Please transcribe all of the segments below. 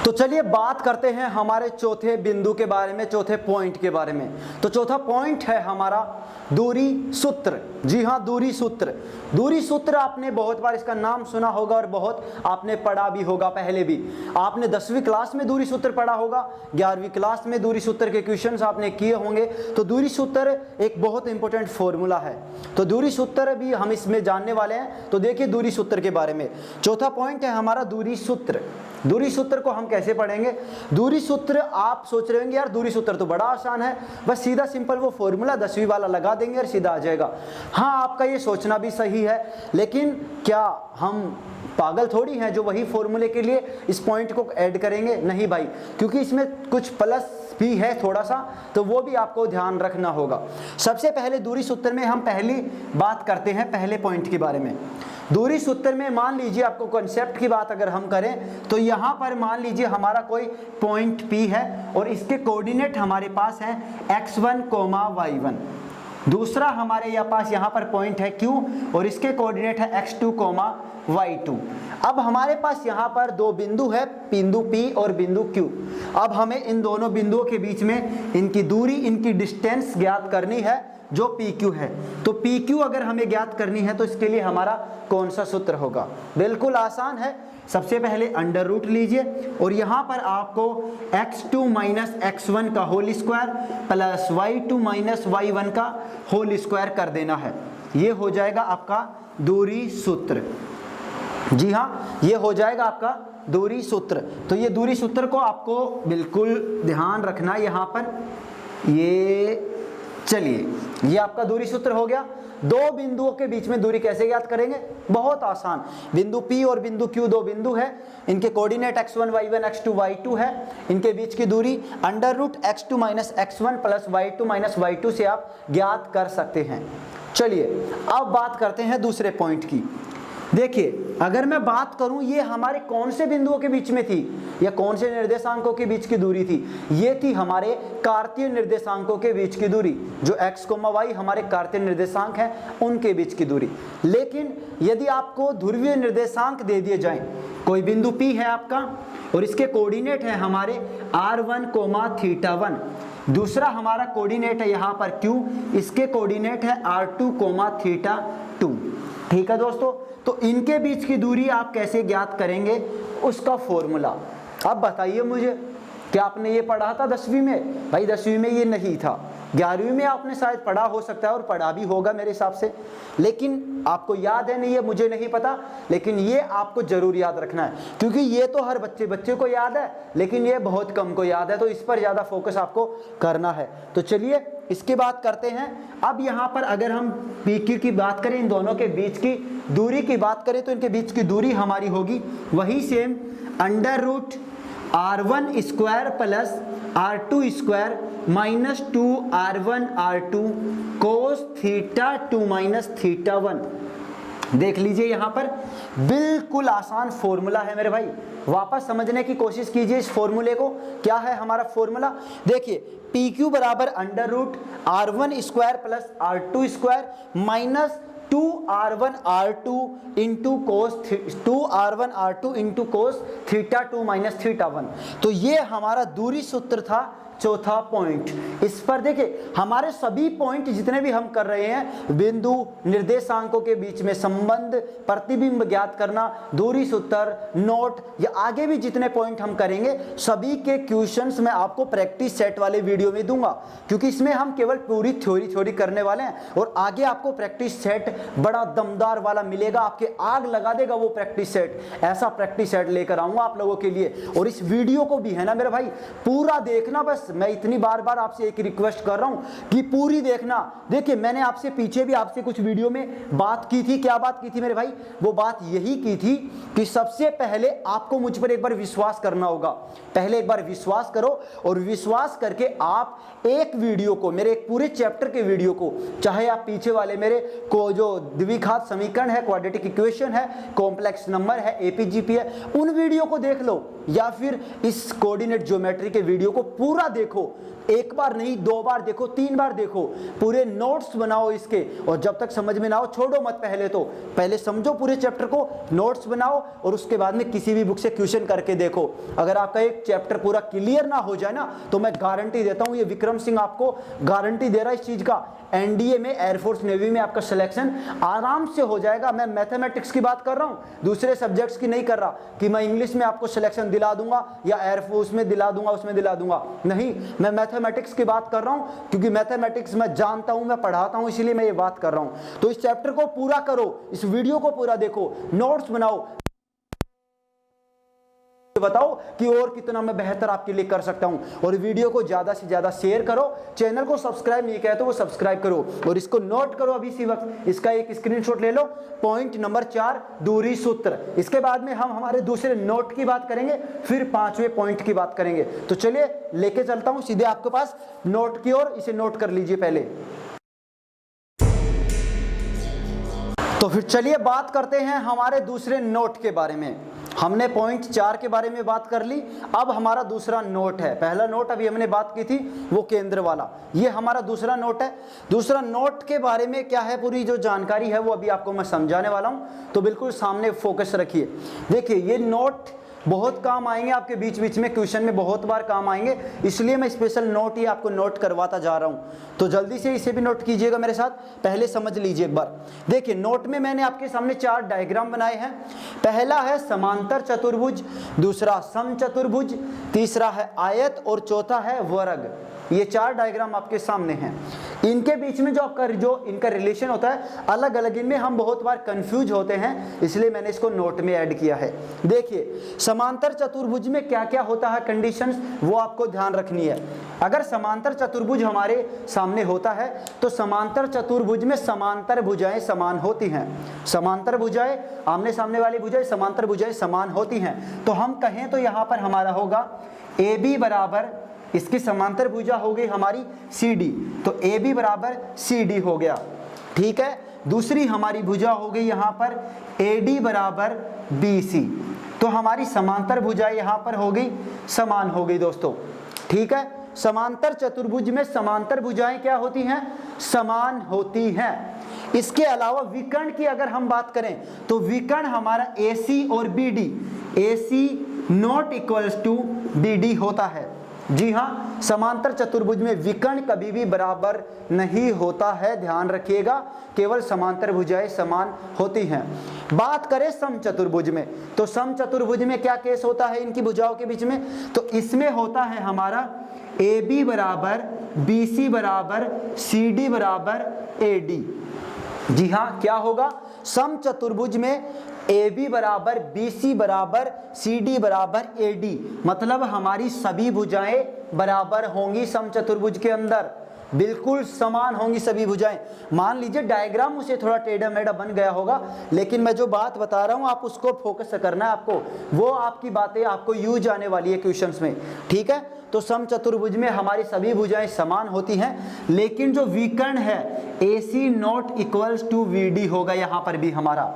तो चलिए बात करते हैं हमारे चौथे बिंदु के बारे में, चौथे पॉइंट के बारे में। तो चौथा पॉइंट है हमारा दूरी सूत्र। जी हाँ, दूरी सूत्र। दूरी सूत्र आपने बहुत बार इसका नाम सुना होगा और बहुत आपने पढ़ा भी होगा। पहले भी आपने 10वीं क्लास में दूरी सूत्र पढ़ा होगा, 11वीं क्लास में दूरी सूत्र के क्वेश्चंस आपने किए होंगे। तो दूरी सूत्र एक बहुत इंपॉर्टेंट फॉर्मूला है। तो दूरी सूत्र भी हम इसमें जानने वाले हैं। तो देखिए दूरी सूत्र के बारे में, चौथा पॉइंट है हमारा दूरी सूत्र। दूरी सूत्र को हम कैसे पढ़ेंगे? दूरी सूत्र आप सोच रहे होंगे यार दूरी सूत्र तो बड़ा आसान है, बस सीधा सिंपल वो फॉर्मूला 10वीं वाला लगा देंगे और सीधा आ जाएगा। हाँ, आपका ये सोचना भी सही है, लेकिन क्या हम पागल थोड़ी हैं जो वही फॉर्मूले के लिए इस पॉइंट को ऐड करेंगे? नहीं भाई, क्योंकि इसमें कुछ प्लस भी है थोड़ा सा, तो वो भी आपको ध्यान रखना होगा। सबसे पहले दूरी सूत्र में हम पहली बात करते हैं पहले पॉइंट के बारे में। दूरी सूत्र में मान लीजिए आपको कॉन्सेप्ट की बात अगर हम करें तो यहाँ पर मान लीजिए हमारा कोई पॉइंट P है और इसके कोऑर्डिनेट हमारे पास है x1, y1। दूसरा हमारे पास यहाँ पर पॉइंट है Q और इसके कोऑर्डिनेट है x2, y2। अब हमारे पास यहाँ पर दो बिंदु है, बिंदु P और बिंदु Q। अब हमें इन दोनों बिंदुओं के बीच में इनकी दूरी, इनकी डिस्टेंस ज्ञात करनी है जो PQ है। तो PQ अगर हमें ज्ञात करनी है तो इसके लिए हमारा कौन सा सूत्र होगा? बिल्कुल आसान है। सबसे पहले अंडर रूट लीजिए और यहाँ पर आपको x2 माइनस x1 का whole square plus y2 minus y1 का होल स्क्वायर कर देना है। ये हो जाएगा आपका दूरी सूत्र। जी हाँ, ये हो जाएगा आपका दूरी सूत्र। तो ये दूरी सूत्र को आपको बिल्कुल ध्यान रखना यहाँ पर। ये चलिए ये आपका दूरी सूत्र हो गया। दो बिंदुओं के बीच में दूरी कैसे ज्ञात करेंगे? बहुत आसान। बिंदु P और बिंदु Q दो बिंदु है, इनके coordinate x1, y1, x2, y2 है। इनके बीच की दूरी under root x2 minus x1 plus y2 minus y2 से आप ज्ञात कर सकते हैं। चलिए अब बात करते हैं दूसरे पॉइंट की। देखिए अगर मैं बात करूं ये हमारे कौन से बिंदुओं के बीच में थी या कौन से निर्देशांकों के बीच की दूरी थी? ये थी हमारे कार्तीय निर्देशांकों के बीच की दूरी, जो x, y हमारे कार्तीय निर्देशांक हैं उनके बीच की दूरी। लेकिन यदि आपको ध्रुवीय निर्देशांक दे दिए जाएं, कोई बिंदु P है आपका और इसके कोऑर्डिनेट है हमारे r1, θ1। दूसरा हमारा कोऑर्डिनेट है यहाँ पर Q, इसके कोऑर्डिनेट है r2, θ2। ठीक है दोस्तों, तो इनके बीच की दूरी आप कैसे ज्ञात करेंगे उसका फॉर्मूला अब बताइए मुझे। क्या आपने ये पढ़ा था 10वीं में? भाई 10वीं में ये नहीं था, 11वीं में आपने शायद पढ़ा हो सकता है और पढ़ा भी होगा मेरे हिसाब से, लेकिन आपको याद है नहीं है मुझे नहीं पता, लेकिन ये आपको जरूर याद रखना है क्योंकि ये तो हर बच्चे को याद है लेकिन ये बहुत कम को याद है, तो इस पर ज़्यादा फोकस आपको करना है। तो चलिए इसके बात करते हैं। अब यहाँ पर अगर हम PQ की बात करें, इन दोनों के बीच की दूरी की बात करें तो इनके बीच की दूरी हमारी होगी वही same under root r1 square plus r2 square minus 2r1 r2 cos θ2 minus θ1। देख लीजिए यहाँ पर बिल्कुल आसान फॉर्मूला है मेरे भाई, वापस समझने की कोशिश कीजिए इस फॉर्मूले को। क्या है हमारा फॉर्मूला? देखिए PQ बराबर under root r1 square plus r2 square minus 2r1 r2 into cos 2r1 r2 into cos θ2 minus θ1। तो ये हमारा दूरी सूत्र था चौथा पॉइंट। इस पर देखिए हमारे सभी पॉइंट जितने भी हम कर रहे हैं, बिंदु, निर्देशांकों के बीच में संबंध, प्रतिबिंब ज्ञात करना, दूरी सूत्र, नोट, या आगे भी जितने पॉइंट हम करेंगे सभी के क्वेश्चंस मैं आपको प्रैक्टिस सेट वाले वीडियो में दूंगा, क्योंकि इसमें हम केवल पूरी थ्योरी करने वाले हैं और आगे आपको प्रैक्टिस सेट बड़ा दमदार वाला मिलेगा, आपके आग लगा देगा वो प्रैक्टिस सेट। ऐसा प्रैक्टिस सेट लेकर आऊंगा आप लोगों के लिए। और इस वीडियो को भी है ना मेरे भाई पूरा देखना, बस मैं इतनी बार आपसे एक रिक्वेस्ट कर रहा हूं कि पूरी देखना। देखिए मैंने आपसे पीछे भी आपसे कुछ वीडियो में बात की थी। क्या बात की थी मेरे भाई? वो बात यही की थी कि सबसे पहले आपको मुझ पर एक बार विश्वास करना होगा। पहले एक बार विश्वास करो और विश्वास करके आप एक वीडियो को, मेरे एक पूरे चैप्टर के वीडियो को, चाहे आप पीछे वाले मेरे को जो द्विघात समीकरण है, क्वाड्रेटिक इक्वेशन है, कॉम्प्लेक्स नंबर है, एपीजीपी है, उन वीडियो को देख लो, या फिर इस कोऑर्डिनेट ज्योमेट्री के वीडियो को पूरा देखो, एक बार नहीं 2 बार देखो, 3 बार देखो, पूरे नोट्स बनाओ इसके, और जब तक समझ में ना हो छोड़ो मत, पहले समझो पूरे चैप्टर को, नोट्स बनाओ और उसके बाद में किसी भी बुक से क्वेश्चन करके देखो। अगर आपका एक चैप्टर पूरा क्लियर ना हो जाए ना, तो मैं गारंटी देता हूं, ये विक्रम सिंह आपको गारंटी दे रहा है इस चीज का, एनडीए में, एयरफोर्स नेवी में आपका सिलेक्शन आराम से हो जाएगा। मैं मैथमेटिक्स की बात कर रहा हूं, दूसरे सब्जेक्ट्स की नहीं कर रहा कि मैं इंग्लिश में आपको सिलेक्शन दिला दूंगा या एयरफोर्स में दिला दूंगा, उसमें दिला दूंगा, नहीं, मैं मैथमेटिक्स की बात कर रहा हूं, क्योंकि मैथमेटिक्स मैं जानता हूं, मैं पढ़ाता हूं, इसीलिए मैं ये बात कर रहा हूं। तो इस चैप्टर को पूरा करो, इस वीडियो को पूरा देखो, नोट्स बनाओ, बताओ कि और कितना मैं बेहतर आपके लिए कर सकता हूं, और वीडियो को ज्यादा से ज्यादा शेयर करो, चैनल को सब्सक्राइब नहीं किया तो वो सब्सक्राइब करो, और इसको नोट करो अभी इसी वक्त, इसका एक स्क्रीनशॉट ले लो। पॉइंट नंबर 4 दूरी सूत्र, इसके बाद में हम हमारे दूसरे नोट की बात करेंगे, फिर 5वें पॉइंट की बात करेंगे। तो चलिए लेके चलता हूं सीधे आपके पास नोट की ओर, इसे नोट कर लीजिए पहले। तो फिर चलिए बात करते हैं हमारे दूसरे नोट के बारे में। हमने पॉइंट 4 के बारे में बात कर ली, अब हमारा दूसरा नोट है। पहला नोट अभी हमने बात की थी वो केंद्र वाला, ये हमारा दूसरा नोट है। दूसरा नोट के बारे में क्या है, पूरी जो जानकारी है वो अभी आपको मैं समझाने वाला हूं, तो बिल्कुल सामने फोकस रखिए। देखिए ये नोट बहुत काम आएंगे आपके, बीच बीच में क्वेश्चन में बहुत बार काम आएंगे, इसलिए मैं स्पेशल नोट ही आपको नोट करवाता जा रहा हूं। तो जल्दी से इसे भी नोट कीजिएगा मेरे साथ, पहले समझ लीजिए एक बार। देखिए नोट में मैंने आपके सामने 4 डायग्राम बनाए हैं। पहला है समांतर चतुर्भुज, दूसरा समचतुर्भुज, तीसरा है आयत और चौथा है वर्ग। ये 4 डायग्राम आपके सामने हैं। इनके बीच में जो इनका रिलेशन होता है अलग अलग, इनमें हम बहुत बार कंफ्यूज होते हैं, इसलिए मैंने इसको नोट में ऐड किया है। देखिए समांतर चतुर्भुज में क्या क्या होता है कंडीशंस, वो आपको ध्यान रखनी है। अगर समांतर चतुर्भुज हमारे सामने होता है तो समांतर चतुर्भुज में समांतर भुजाएं समान होती हैं। समांतर भुजाएं, आमने सामने वाली भुजाएं, समांतर भुजाएं समान होती हैं। तो हम कहें तो यहाँ पर हमारा होगा ए बी बराबर, इसकी समांतर भुजा हो गई हमारी सी डी, तो ए बी बराबर सी डी हो गया, ठीक है। दूसरी हमारी भुजा हो गई यहाँ पर ए डी बराबर बी सी, तो हमारी समांतर भुजा यहाँ पर हो गई, समान हो गई दोस्तों, ठीक है। समांतर चतुर्भुज में समांतर भुजाएं क्या होती हैं, समान होती हैं। इसके अलावा विकर्ण की अगर हम बात करें तो विकर्ण हमारा AC और BD, AC not equals to BD होता है। जी हाँ, समांतर चतुर्भुज में विकर्ण कभी भी बराबर नहीं होता है, ध्यान रखिएगा, केवल समांतर भुजाएं समान होती हैं। बात करें समचतुर्भुज में, तो समचतुर्भुज में क्या केस होता है इनकी भुजाओं के बीच में, तो इसमें होता है हमारा AB बराबर BC बराबर CD बराबर AD। जी हाँ, क्या होगा, समचतुर्भुज में AB बराबर BC बराबर CD बराबर AD, मतलब हमारी सभी भुजाएं बराबर होंगी समचतुर्भुज के अंदर, बिल्कुल समान होंगी सभी भुजाएं। मान लीजिए डायग्राम उसे थोड़ा टेढ़ा मेढ़ा बन गया होगा, लेकिन मैं जो बात बता रहा हूं आप उसको फोकस करना है आपको, वो आपकी बातें आपको यूज आने वाली है क्वेश्चंस में, ठीक है। तो समचतुर्भुज में हमारी सभी भुजाएं समान होती हैं, लेकिन जो विकर्ण है AC not equals to VD होगा यहाँ पर भी हमारा।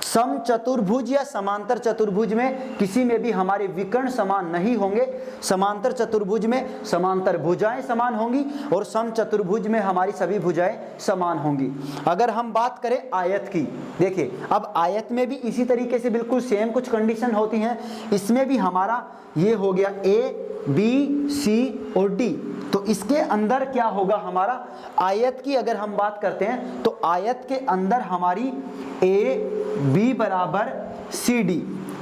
समचतुर्भुज या समांतर चतुर्भुज में किसी में भी हमारे विकर्ण समान नहीं होंगे। समांतर चतुर्भुज में समांतर भुजाएं समान होंगी और समचतुर्भुज में हमारी सभी भुजाएं समान होंगी। अगर हम बात करें आयत की, देखिए अब आयत में भी इसी तरीके से बिल्कुल सेम कुछ कंडीशन होती हैं। इसमें भी हमारा ये हो गया A, B, C और D, तो इसके अंदर क्या होगा हमारा, आयत की अगर हम बात करते हैं तो आयत के अंदर हमारी A, B बराबर CD,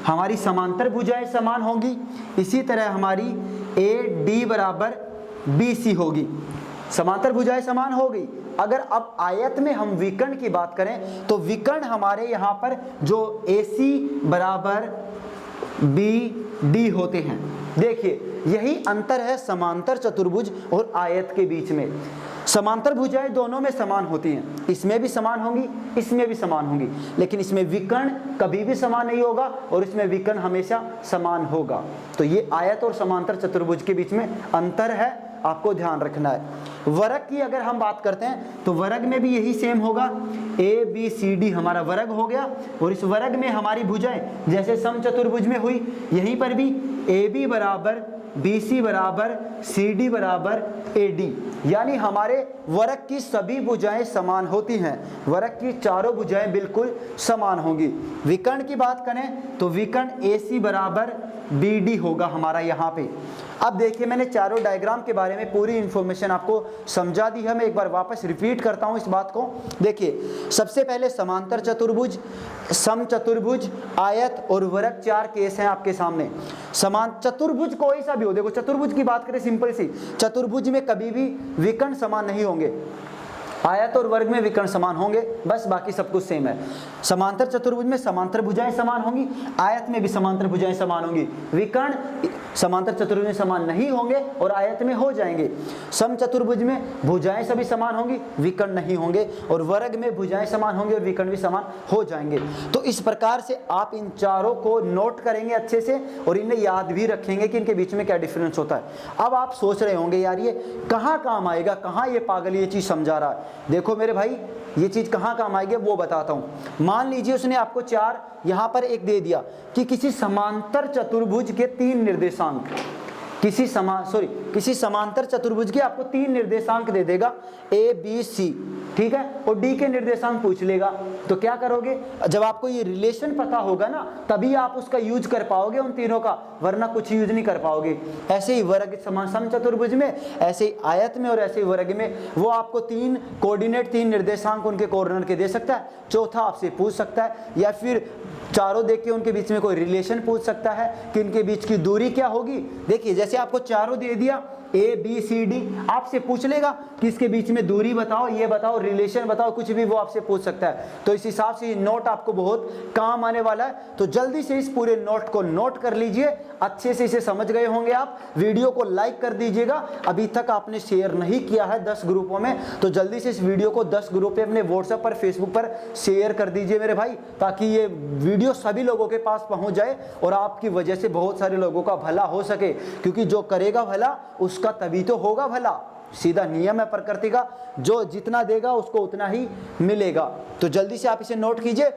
हमारी समांतर भुजाएं समान होंगी। इसी तरह हमारी A, D बराबर BC होगी, समांतर भुजाएं समान हो गई। अगर अब आयत में हम विकर्ण की बात करें तो विकर्ण हमारे यहाँ पर जो AC बराबर BD होते हैं। देखिए यही अंतर है समांतर चतुर्भुज और आयत के बीच में। समांतर भुजाएं दोनों में समान होती हैं, इसमें भी समान होंगी, इसमें भी समान होंगी, लेकिन इसमें विकर्ण कभी भी समान नहीं होगा और इसमें विकर्ण हमेशा समान होगा। तो ये आयत और समांतर चतुर्भुज के बीच में अंतर है, आपको ध्यान रखना है। वर्ग की अगर हम बात करते हैं तो वर्ग में भी यही सेम होगा, ABCD हमारा वर्ग हो गया, और इस वर्ग में हमारी भुजाएं जैसे समचतुर्भुज में हुई, यहीं पर भी AB बराबर BC बराबर CD बराबर AD, यानी हमारे वर्ग की सभी भुजाएं समान होती हैं, वर्ग की चारों भुजाएं बिल्कुल समान होंगी। विकर्ण की बात करें तो विकर्ण AC बराबर BD होगा हमारा यहाँ पे। अब देखिए मैंने चारों डायग्राम के बारे में पूरी इंफॉर्मेशन आपको समझा दी है, मैं एक बार वापस रिपीट करता हूँ इस बात को। देखिए सबसे पहले समांतर चतुर्भुज, समचतुर्भुज, आयत और वर्ग, चार केस हैं आपके सामने। समान चतुर्भुज कोई सा भी हो, देखो चतुर्भुज की बात करें सिंपल सी, चतुर्भुज में कभी भी विकर्ण समान नहीं होंगे, आयत और वर्ग में विकर्ण समान होंगे, बस बाकी सब कुछ सेम है। समांतर चतुर्भुज में समांतर भुजाएं समान होंगी, आयत में भी समांतर भुजाएं समान होंगी, विकर्ण समांतर चतुर्भुज में समान नहीं होंगे और आयत में हो जाएंगे। समचतुर्भुज में भुजाएं सभी समान होंगी, विकर्ण नहीं होंगे, और वर्ग में भुजाएं समान होंगी और विकर्ण भी समान हो जाएंगे। तो इस प्रकार से आप इन चारों को नोट करेंगे अच्छे से और इन्हें याद भी रखेंगे कि इनके बीच में क्या डिफरेंस होता है। अब आप सोच रहे होंगे यार ये कहाँ काम आएगा, कहाँ ये पागल ये चीज़ समझा रहा है। देखो मेरे भाई ये चीज़ कहाँ काम आएगी वो बताता हूँ। मान लीजिए उसने आपको चार यहाँ पर एक दे दिया कि किसी समांतर चतुर्भुज के तीन निर्देशांक, किसी समांतर चतुर्भुज के आपको तीन निर्देशांक दे देगा A B C, ठीक है, और D के निर्देशांक पूछ लेगा। तो क्या करोगे, जब आपको ये रिलेशन पता होगा ना तभी आप उसका यूज कर पाओगे उन तीनों का, वरना कुछ यूज नहीं कर पाओगे। ऐसे ही वर्ग सम चतुर्भुज में, ऐसे ही आयत में और ऐसे ही वर्ग में वो आपको तीन कोऑर्डिनेट, तीन निर्देशांक उनके कोऑर्डिनेट के दे सकता है। चौथा आपसे पूछ सकता है या फिर चारों देख के उनके बीच में कोई रिलेशन पूछ सकता है कि इनके बीच की दूरी क्या होगी। देखिए जैसे आपको चारों दे दिया A B C D, आपसे पूछ लेगा कि इसके बीच में दूरी बताओ, ये बताओ, रिलेशन बताओ, कुछ भी वो आपसे पूछ सकता है। तो इस हिसाब से ये नोट आपको बहुत काम आने वाला है। तो जल्दी से इस पूरे नोट को नोट कर लीजिए, अच्छे से इसे समझ गए होंगे आप। वीडियो को लाइक कर दीजिएगा, अभी तक आपने शेयर नहीं किया है 10 ग्रुपों में, तो जल्दी से इस वीडियो को 10 ग्रुप पे अपने व्हाट्सएप पर, फेसबुक पर शेयर कर दीजिए मेरे भाई, ताकि ये वीडियो सभी लोगों के पास पहुंच जाए और आपकी वजह से बहुत सारे लोगों का भला हो सके। क्योंकि जो करेगा भला उसका तभी तो होगा भला, सीधा नियम है प्रकृति का, जो जितना देगा उसको उतना ही मिलेगा। तो जल्दी से आप इसे नोट कीजिए।